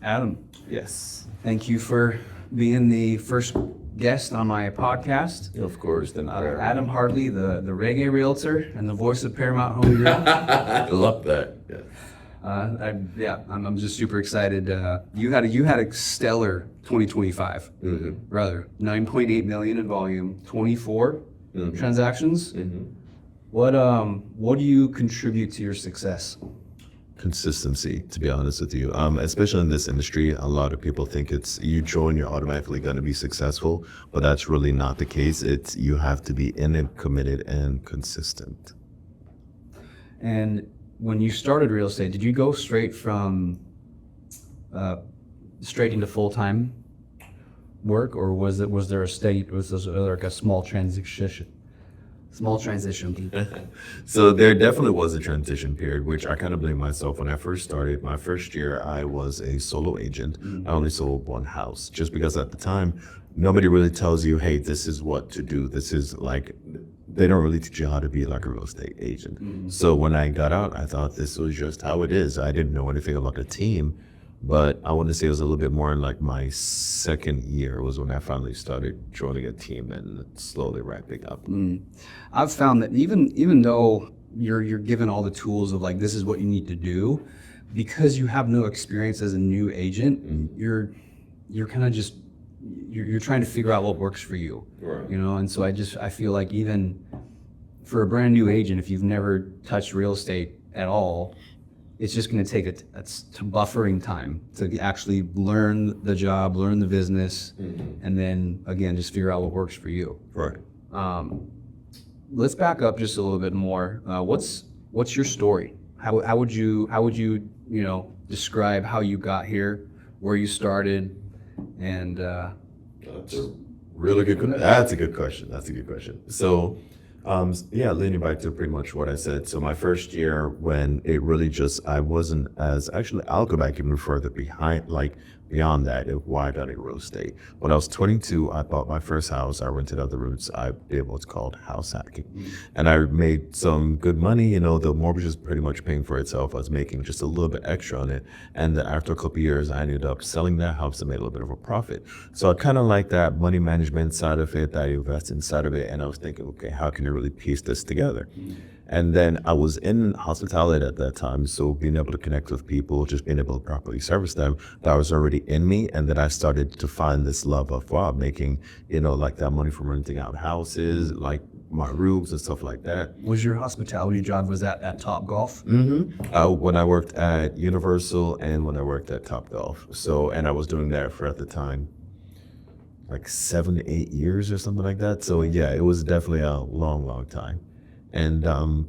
Adam, Yes. thank you for being the first guest on my podcast. Of course. Then Adam Hartley, the Reggae Realtor and the voice of Paramount Home Group. I love that. Yeah. I'm just super excited. You had a stellar 2025, brother. 9.8 million in volume, 24 transactions. What do you contribute to your success? Consistency, to be honest with you. Especially in this industry, a lot of people think it's you join, you're automatically going to be successful, but that's really not the case. It's you have to be in it, committed, and consistent. And when you started real estate, did you go straight from straight into full-time work, or was there like a small transition? So there definitely was a transition period, which I kind of blame myself. When I first started, my first year, I was a solo agent. I only sold one house just because at the time, nobody really tells you, hey, this is what to do. This is like, they don't really teach you how to be like a real estate agent. So when I got out, I thought this was just how it is. I didn't know anything about the team. But I want to say it was a little bit more in like my second year was when I finally started joining a team and slowly ramping up. I've found that even though you're given all the tools of like this is what you need to do, because you have no experience as a new agent, you're kind of just you're trying to figure out what works for you, Right. you know. And so I feel like even for a brand new agent, if you've never touched real estate at all, it's just going to take a buffering time to actually learn the job, learn the business, and then again just figure out what works for you. Right. Let's back up just a little bit more. What's your story? How would you describe how you got here, where you started, and That's a really good question. That's a good question. So, leaning back to pretty much what I said. So my first year when it really I wasn't as, actually, I'll go back even further beyond that of why I got into real estate. When I was 22, I bought my first house. I rented out the roots. I did what's called house hacking. And I made some good money. The mortgage was pretty much paying for itself. I was making just a little bit extra on it. And then after a couple of years, I ended up selling that house and made a little bit of a profit. So I kind of like that money management side of it, that I invest inside of it. And I was thinking, okay, how can I really piece this together? And then I was in hospitality at that time, so being able to connect with people, just being able to properly service them, that was already in me. And then I started to find this love of, making, like that money from renting out houses, like my rooms and stuff like that. was your hospitality job, was that at Top Golf? When I worked at Universal and when I worked at Topgolf. So, and I was doing that for, at the time, like 7 to 8 years or something like that. So yeah, it was definitely a long time. And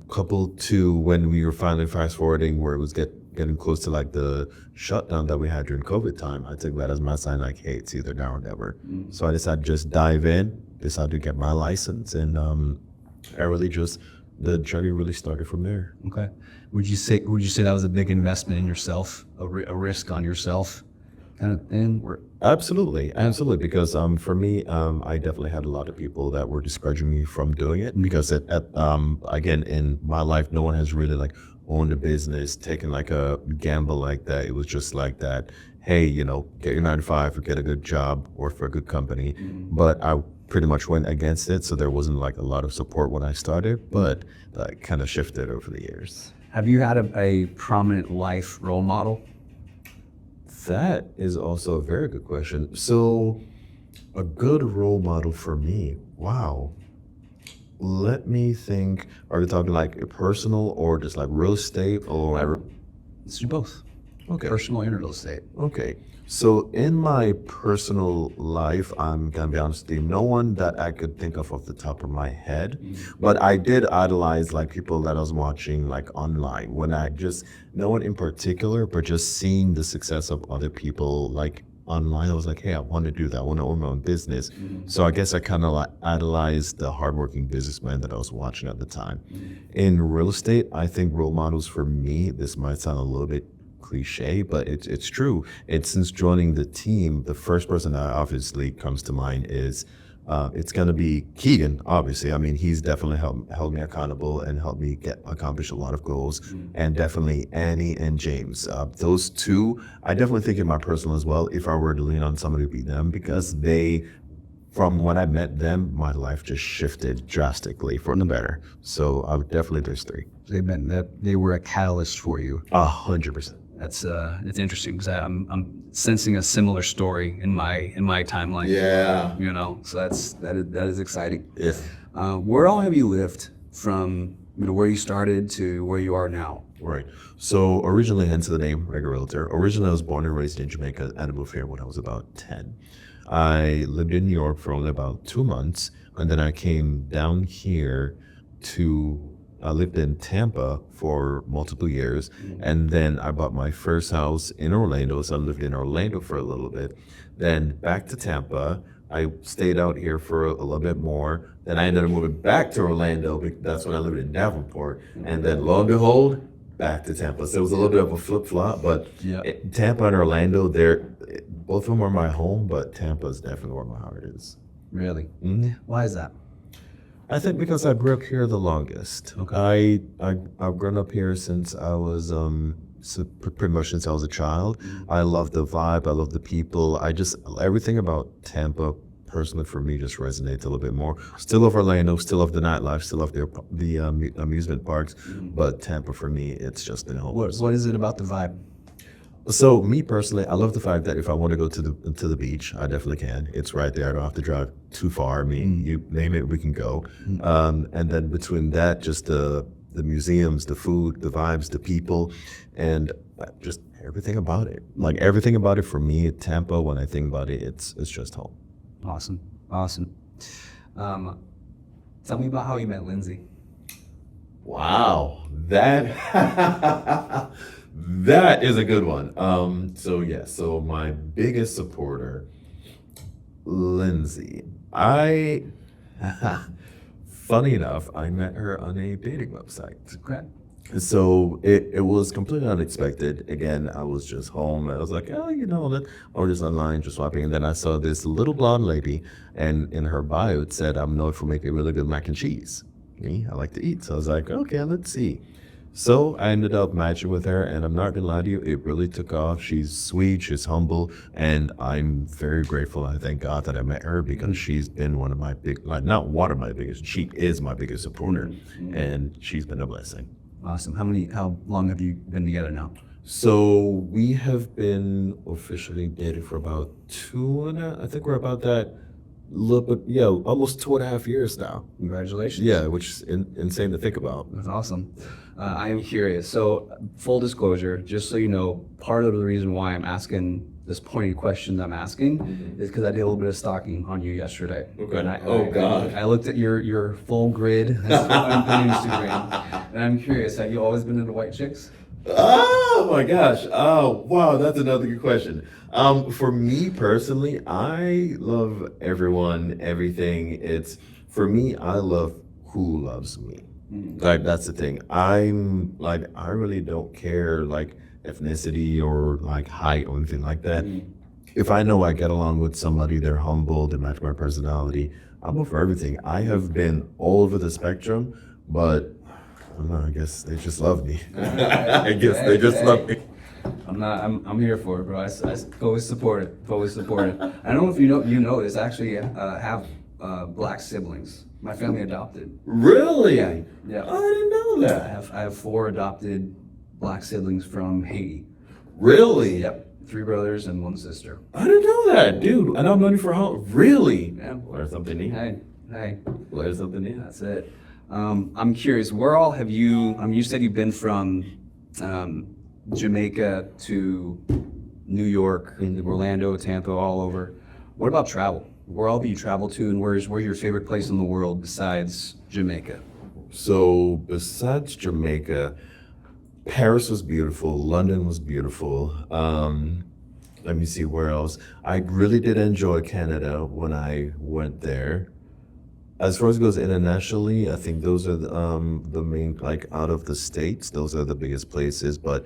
coupled to when we were finally fast forwarding where it was getting close to like the shutdown that we had during COVID time, I took that as my sign, like, hey, it's either now or never. So I decided to just dive in, decided to get my license, and the journey really started from there. Okay. Would you say that was a big investment in yourself, a risk on yourself kind of thing? Absolutely, because for me, I definitely had a lot of people that were discouraging me from doing it because again, in my life, no one has really like owned a business, taken like a gamble like that. It was just like that, hey, get your 9 to 5 or get a good job, work for a good company. But I pretty much went against it, so there wasn't like a lot of support when I started, but that kind of shifted over the years. Have you had a prominent life role model? That is also a very good question. So, a good role model for me, wow. Let me think. Are we talking like personal or just like real estate or? Let's do both. Okay. Personal and real estate. Okay. So in my personal life, I'm gonna be honest with you, no one that I could think of off the top of my head, but I did idolize like people that I was watching like online when no one in particular, but just seeing the success of other people like online, I was like, hey, I want to do that. I want to own my own business. So I guess I kind of like idolized the hardworking businessman that I was watching at the time. In real estate, I think role models for me, this might sound a little bit cliche, but it's true. It's since joining the team, the first person that obviously comes to mind is It's going to be Keegan, obviously. I mean, he's definitely held me accountable and helped me accomplish a lot of goals. And definitely Annie and James. Those two, I definitely think in my personal as well, if I were to lean on somebody, it would be them because from when I met them, my life just shifted drastically for the better. So I would definitely, there's three. They meant that they were a catalyst for you. 100%. That's it's interesting because I'm sensing a similar story in my timeline. Yeah. You know, so that is exciting. Yeah. Where all have you lived from? Where you started to where you are now? Right. So originally, hence the name Reggae Realtor. Originally, I was born and raised in Jamaica and moved here when I was about 10. I lived in New York for only about 2 months, and then I came down here I lived in Tampa for multiple years, and then I bought my first house in Orlando, so I lived in Orlando for a little bit. Then back to Tampa. I stayed out here for a little bit more. Then I ended up moving back to Orlando. That's when I lived in Davenport. And then lo and behold, back to Tampa. So it was a little bit of a flip-flop, but Yeah. Tampa and Orlando, both of them are my home, but Tampa is definitely where my heart is. Really? Mhm. Why is that? I think because I grew up here the longest. Okay. I've grown up here since I was pretty much since I was a child. I love the vibe. I love the people. Everything about Tampa personally for me just resonates a little bit more. Still love Orlando. Still love the nightlife. Still love the amusement parks. But Tampa for me, it's just an home. What is it about the vibe? So me personally, I love the fact that if I want to go to the beach, I definitely can. It's right there. I don't have to drive too far. I mean, you name it, we can go. And then between that, just the museums, the food, the vibes, the people, and just everything about it. Like everything about it for me, Tampa. When I think about it, it's just home. Awesome. Tell me about how you met Lindsay. Wow, that that is a good one. So my biggest supporter, Lindsay. Funny enough, I met her on a dating website. Okay. So it was completely unexpected. Again, I was just home. I was like, I was just online, just swapping. And then I saw this little blonde lady, and in her bio it said, I'm known for making really good mac and cheese. Me, I like to eat. So I was like, okay, let's see. So I ended up matching with her, and I'm not gonna lie to you, it really took off. She's sweet, she's humble, and I'm very grateful. I thank God that I met her because she's been one of my not one of my biggest, she is my biggest supporter, and she's been a blessing. Awesome. How long have you been together now? So we have been officially dated for about I think we're about that little bit, yeah, almost 2.5 years now. Congratulations. Yeah, which is insane to think about. That's awesome. I am curious. So, full disclosure, just so you know, part of the reason why I'm asking this pointed question I'm asking is because I did a little bit of stalking on you yesterday. Okay. And God. I looked at your full grid on Instagram, and I'm curious, have you always been into white chicks? Oh my gosh. Oh wow, that's another good question. For me personally, I love everyone, everything. For me, I love who loves me. Like that's the thing. I'm like I really don't care like ethnicity or like height or anything like that. If I know I get along with somebody, they're humble, they match my personality, I'm up for everything. I have been all over the spectrum, but I don't know, I guess they just love me. I guess they just love me. I'm here for it, bro. I always support it. Always support it. I don't know if you know this. I actually have black siblings. My family adopted. Really? Yeah. I didn't know I that. have 4 adopted black siblings from Haiti. Really? Yep. 3 brothers and 1 sister. I didn't know that, dude. And I'm money for how? Really? Yeah. Learn something new. Hey. Learn something new. That's it. I'm curious. Where all have you? You said you've been from Jamaica to New York, Orlando, Tampa, all over. What about travel? Where all have you traveled to, and where's your favorite place in the world besides Jamaica? So besides Jamaica, Paris was beautiful. London was beautiful. Let me see where else. I really did enjoy Canada when I went there. As far as it goes internationally, I think those are the main, like out of the states, those are the biggest places. But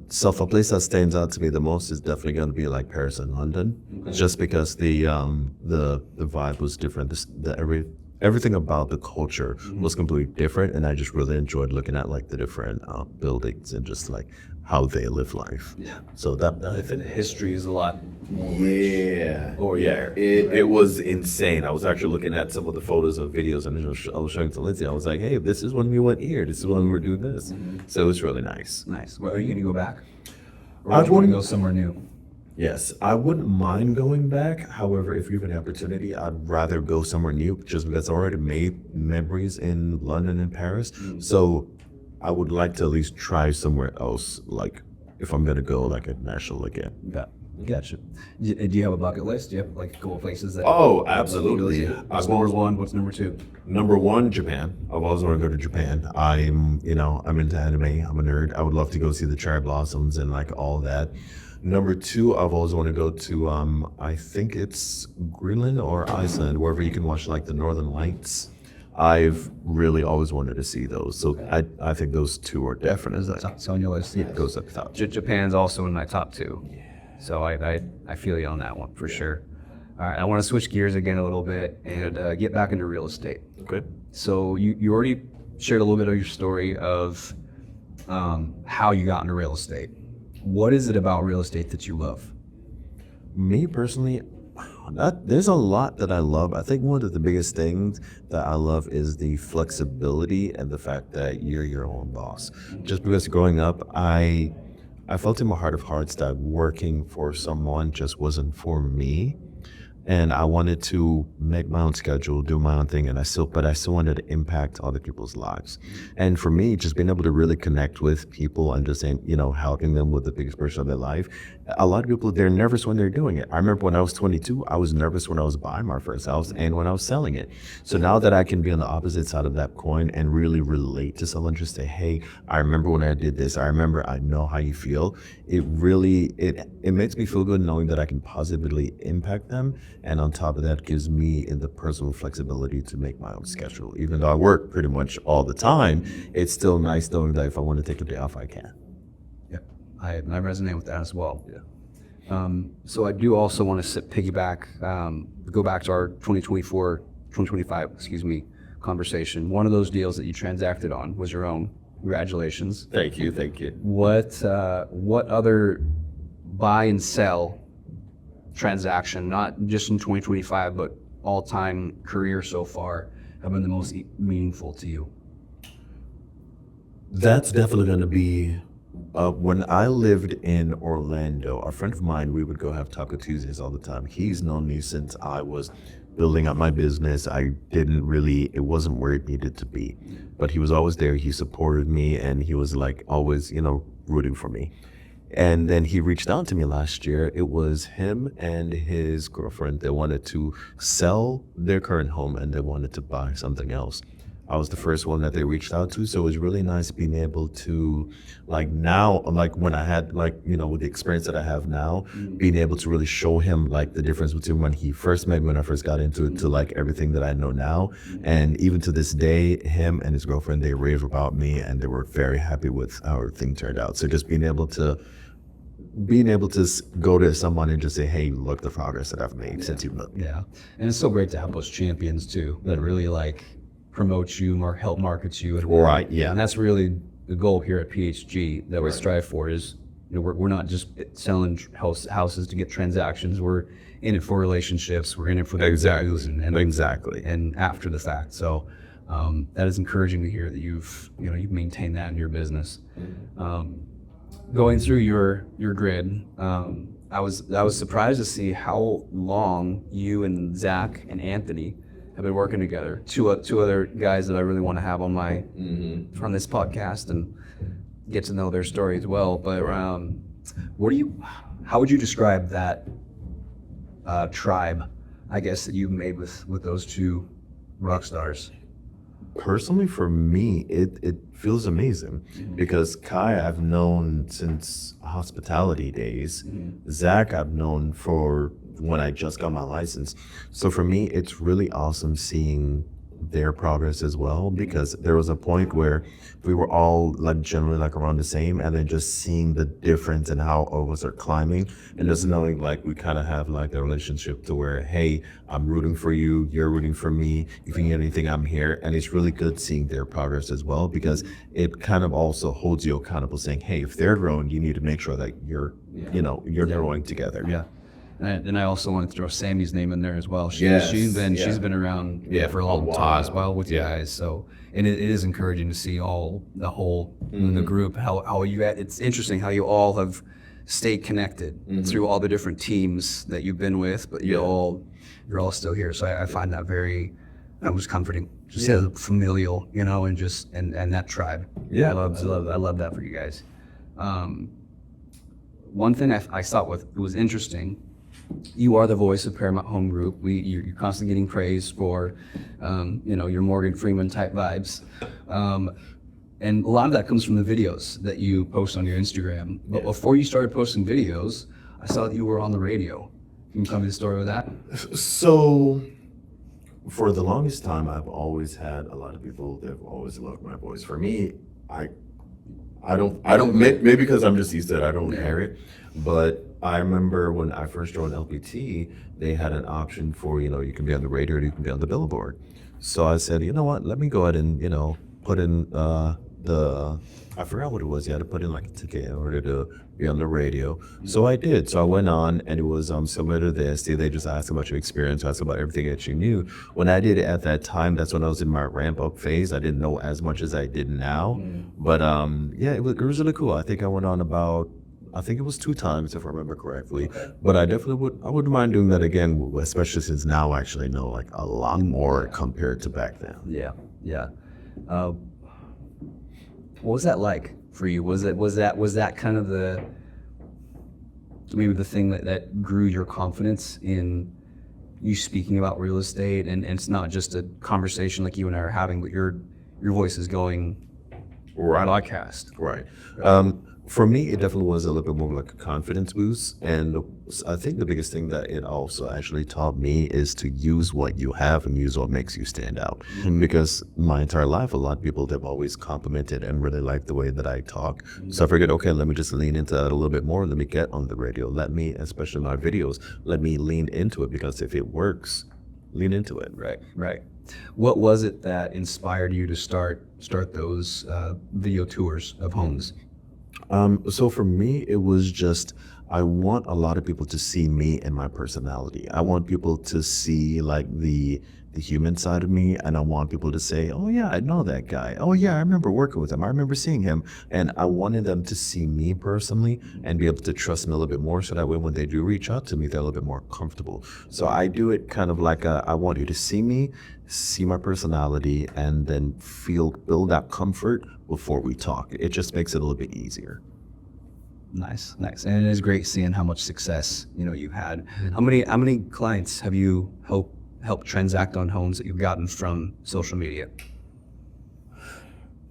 So a place that stands out to me the most is definitely going to be like Paris and London, just because the vibe was different. Everything about the culture was completely different, and I just really enjoyed looking at like the different buildings and just like how they live life. Yeah. So that I think the history is a lot more yeah, Or yeah, it was insane. I was actually looking at some of the photos and videos, and I was showing to Lindsay. I was like, "Hey, this is when we went here. This is when we were doing this." So it was really nice. nice. Well, are you going to go back? Or I do you want to wouldn't- go somewhere new? Yes, I wouldn't mind going back. However, if you have an opportunity, I'd rather go somewhere new, just because I already made memories in London and Paris. So I would like to at least try somewhere else, like if I'm gonna go like international again. Yeah. Gotcha. Do you have a bucket list? Do you have like cool places that? Oh, absolutely. What's number one? What's number two? Number one, Japan. I've always wanted to go to Japan. I'm into anime. I'm a nerd. I would love to go see the cherry blossoms and like all that. Number two, I've always wanted to go to, I think it's Greenland or Iceland, wherever you can watch like the Northern Lights. I've really always wanted to see those. So I think those two are definite. It's on your list. It goes up top. Japan's also in my top two. So I feel you on that one for sure. All right, I want to switch gears again a little bit and get back into real estate. Okay. So you already shared a little bit of your story of how you got into real estate. What is it about real estate that you love? Me personally, there's a lot that I love. I think one of the biggest things that I love is the flexibility and the fact that you're your own boss. Just because growing up, I felt in my heart of hearts that working for someone just wasn't for me. And I wanted to make my own schedule, do my own thing, but I still wanted to impact other people's lives. And for me, just being able to really connect with people and just, helping them with the biggest portion of their life. A lot of people, they're nervous when they're doing it. I remember when I was 22, I was nervous when I was buying my first house and when I was selling it. So now that I can be on the opposite side of that coin and really relate to someone, just say, hey, I remember when I did this. I know how you feel. It really, it makes me feel good knowing that I can positively impact them. And on top of that, gives me the personal flexibility to make my own schedule. Even though I work pretty much all the time, it's still nice knowing that if I want to take a day off, I can. Yeah, I resonate with that as well. Yeah. So I do also want to piggyback, go back to our 2025, conversation. One of those deals that you transacted on was your own. Congratulations. Thank you. What other buy and sell transaction, not just in 2025, but all-time career so far, have been the most meaningful to you? That's definitely going to be when I lived in Orlando. A friend of mine, we would go have Taco Tuesdays all the time. He's known me since I was building up my business. It wasn't where it needed to be, but he was always there. He supported me, and he was like always, rooting for me. And then he reached out to me last year. It was him and his girlfriend. They wanted to sell their current home and they wanted to buy something else. I was the first one that they reached out to. So it was really nice being able to, when I had, with the experience that I have now, being able to really show him, the difference between when he first met me, when I first got into it, to, everything that I know now. And even to this day, him and his girlfriend, they rave about me and they were very happy with how everything turned out. So just being able to go to someone and just say, hey, look the progress that I've made since you've met me. Yeah, and it's so great to have those champions too that really promote you or help market you. Right, yeah. And that's really the goal here at PHG that we strive for is, we're not just selling houses to get transactions. We're in it for relationships. We're in it for the values and after the fact. So that is encouraging to hear that you've maintained that in your business. Going through your grid, I was surprised to see how long you and Zach and Anthony have been working together. Two other guys that I really want to have on on this podcast and get to know their story as well. But how would you describe that tribe, I guess, that you've made with those two rock stars? Personally, for me, it feels amazing because Kai I've known since hospitality days. Zach I've known for when I just got my license. So for me, it's really awesome seeing their progress as well, because there was a point where we were all like generally like around the same, and then just seeing the difference in how all of us are climbing, and just knowing like we kind of have like a relationship to where, hey, I'm rooting for you, you're rooting for me, if you need anything, I'm here. And it's really good seeing their progress as well, because it kind of also holds you accountable, saying, hey, if they're growing, you need to make sure that you're growing together. Yeah. And I also want to throw Sammy's name in there as well. Yes, She's yeah. been around Yeah, for a a long while time as now. well with you Yeah. guys. So, and it is encouraging to see the whole Mm-hmm. the group how it's interesting how you all have stayed connected through all the different teams that you've been with, but you're all still here. So I find that that was comforting. Just familial, and just and that tribe. Yeah. I love that for you guys. One thing I thought was interesting. You are the voice of Paramount Home Group. You're constantly getting praise for, your Morgan Freeman type vibes, and a lot of that comes from the videos that you post on your Instagram. But before you started posting videos, I saw that you were on the radio. Can you tell me the story of that? So for the longest time, I've always had a lot of people that have always loved my voice. For me, I don't maybe because I'm just used to it, I don't hear it. But I remember when I first joined LPT, they had an option for, you can be on the radio or you can be on the billboard. So I said, you know what, let me go ahead and, put in I forgot what it was. You had to put in like a ticket in order to be on the radio. So I did. So I went on, and it was similar to this. They just asked about your experience, asked about everything that you knew. When I did it at that time, that's when I was in my ramp up phase. I didn't know as much as I did now. But it was really cool. I think I went on I think it was 2 times, if I remember correctly. But I definitely wouldn't mind doing that again, especially since now I actually know like a lot more compared to back then. Yeah. What was that like for you? Was that kind of maybe the thing that grew your confidence in you speaking about real estate, and it's not just a conversation like you and I are having, but your voice is going broadcast. Right. For me, it definitely was a little bit more like a confidence boost. And I think the biggest thing that it also actually taught me is to use what you have and use what makes you stand out. Because my entire life, a lot of people have always complimented and really liked the way that I talk. So I figured, okay, let me just lean into that a little bit more. Let me get on the radio. Let me, especially my videos, let me lean into it, because if it works, lean into it. Right. What was it that inspired you to start those video tours of homes? So for me, it was just, I want a lot of people to see me and my personality. I want people to see like the human side of me, and I want people to say, oh yeah, I know that guy. Oh yeah, I remember working with him. I remember seeing him. And I wanted them to see me personally and be able to trust me a little bit more, so that way when they do reach out to me, they're a little bit more comfortable. So I do it kind of like I want you to see me, see my personality, and then build that comfort before we talk. It just makes it a little bit easier. Nice. And it is great seeing how much success, you've had. How many clients have you helped transact on homes that you've gotten from social media?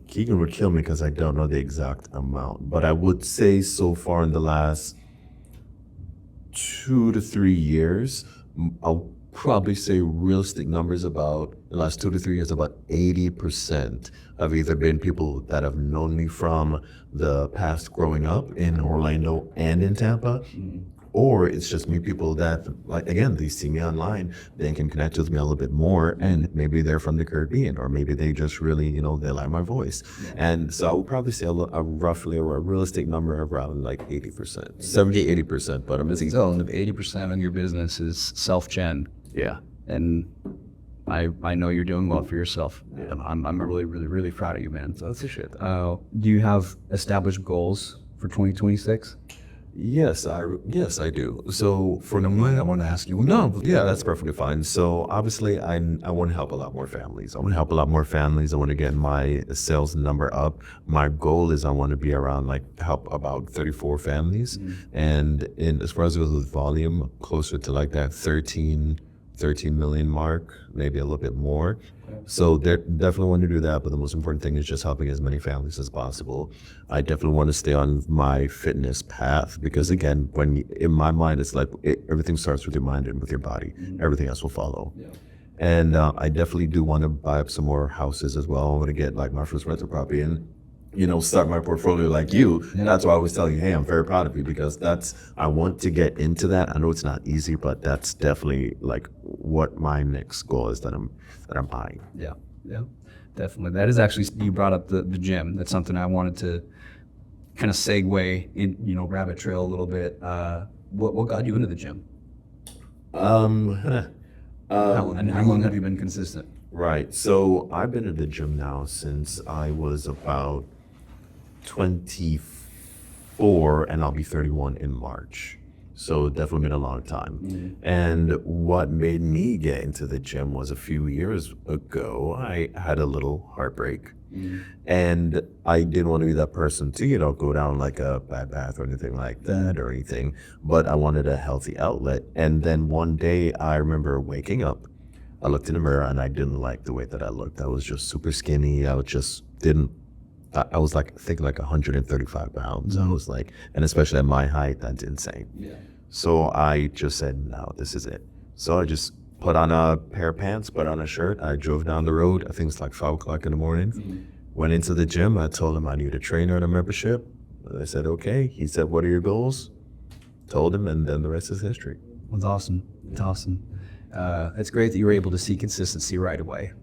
Keegan would kill me because I don't know the exact amount, but I would say so far in the last 2 to 3 years, I'll probably say realistic numbers about the last 2 to 3 years, about 80% have either been people that have known me from the past growing up in Orlando and in Tampa, or it's just me, people that, like, again, they see me online, they can connect with me a little bit more, and maybe they're from the Caribbean, or maybe they just really, they like my voice. And so I would probably say a realistic number of around like 80%, 70-80%, but I'm missing. So if 80% of your business is self-gen, and I know you're doing well for yourself. I'm really, really, really proud of you, man. So that's the shit. Do you have established goals for 2026? Yes, I do. So for the money, I want to ask you. No, yeah, that's perfectly fine. So obviously, I want to help a lot more families. I want to get my sales number up. My goal is I want to be around help about 34 families, and as far as it goes with volume, closer to like that 13 million mark, maybe a little bit more. So they definitely want to do that, but the most important thing is just helping as many families as possible. I definitely want to stay on my fitness path, because again, in my mind, it's like everything starts with your mind and with your body. Everything else will follow. And I definitely do want to buy up some more houses as well. I want to get like my first rental property and, start my portfolio like you. And that's why I was telling you, hey, I'm very proud of you because I want to get into that. I know it's not easy, but that's definitely like what my next goal is that I'm eyeing. Yeah, yeah, definitely. That is actually, you brought up the gym. That's something I wanted to kind of segue in, rabbit trail a little bit. What got you into the gym? And how long have you been consistent? Right. So I've been in the gym now since I was about 24, and I'll be 31 in March. So definitely been a long time. Mm-hmm. And what made me get into the gym was a few years ago, I had a little heartbreak. Mm-hmm. And I didn't want to be that person to, go down like a bad bath or anything like that or anything, but I wanted a healthy outlet. And then one day I remember waking up, I looked in the mirror and I didn't like the way that I looked. I was just super skinny. I was like, I think like 135 pounds. I was like, and especially at my height, that's insane. Yeah. So I just said, no, this is it. So I just put on a pair of pants, put on a shirt. I drove down the road. I think it's like 5 o'clock in the morning. Mm-hmm. Went into the gym. I told him I needed a trainer and a membership. They said, okay. He said, what are your goals? Told him, and then the rest is history. That's awesome. It's awesome. It's great that you were able to see consistency right away,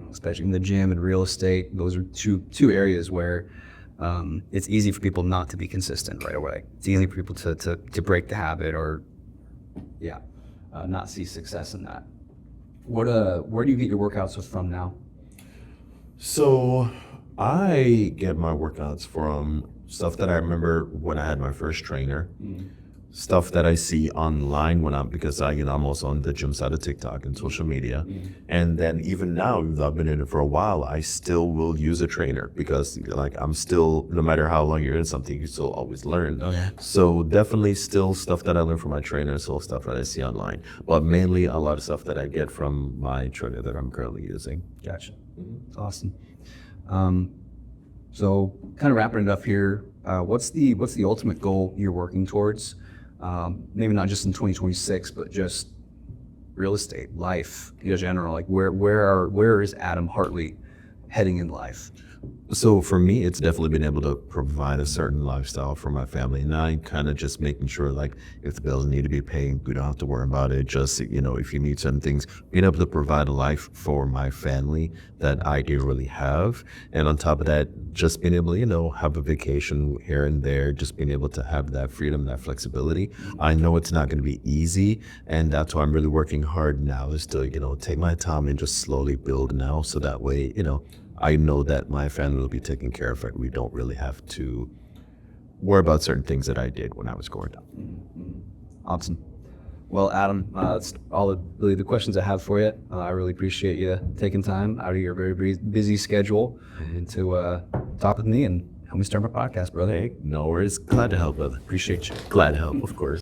especially in the gym and real estate. Those are two areas where it's easy for people not to be consistent right away. It's easy for people to break the habit or, not see success in that. Where do you get your workouts from now? So I get my workouts from stuff that I remember when I had my first trainer. Stuff that I see online because I'm also on the gym side of TikTok and social media. And then even now, I've been in it for a while, I still will use a trainer because like I'm still, no matter how long you're in something, you still always learn. Okay. So definitely still stuff that I learn from my trainer, still stuff that I see online, but mainly a lot of stuff that I get from my trainer that I'm currently using. Gotcha. Awesome. So kind of wrapping it up here, what's the ultimate goal you're working towards? Maybe not just in 2026, but just real estate, life in general. Like where is Adam Hartley heading in life? So for me, it's definitely been able to provide a certain lifestyle for my family. And I kind of just making sure like if the bills need to be paid, we don't have to worry about it. Just, if you need certain things, being able to provide a life for my family that I didn't really have. And on top of that, just being able to, have a vacation here and there, just being able to have that freedom, that flexibility. I know it's not going to be easy. And that's why I'm really working hard now is to, take my time and just slowly build now. So that way, I know that my family will be taken care of. We don't really have to worry about certain things that I did when I was growing up. Awesome. Well, Adam, that's all really the questions I have for you. I really appreciate you taking time out of your very busy schedule to talk with me and help me start my podcast, brother. Hey, no worries. Glad to help, brother. Appreciate you. Glad to help, of course.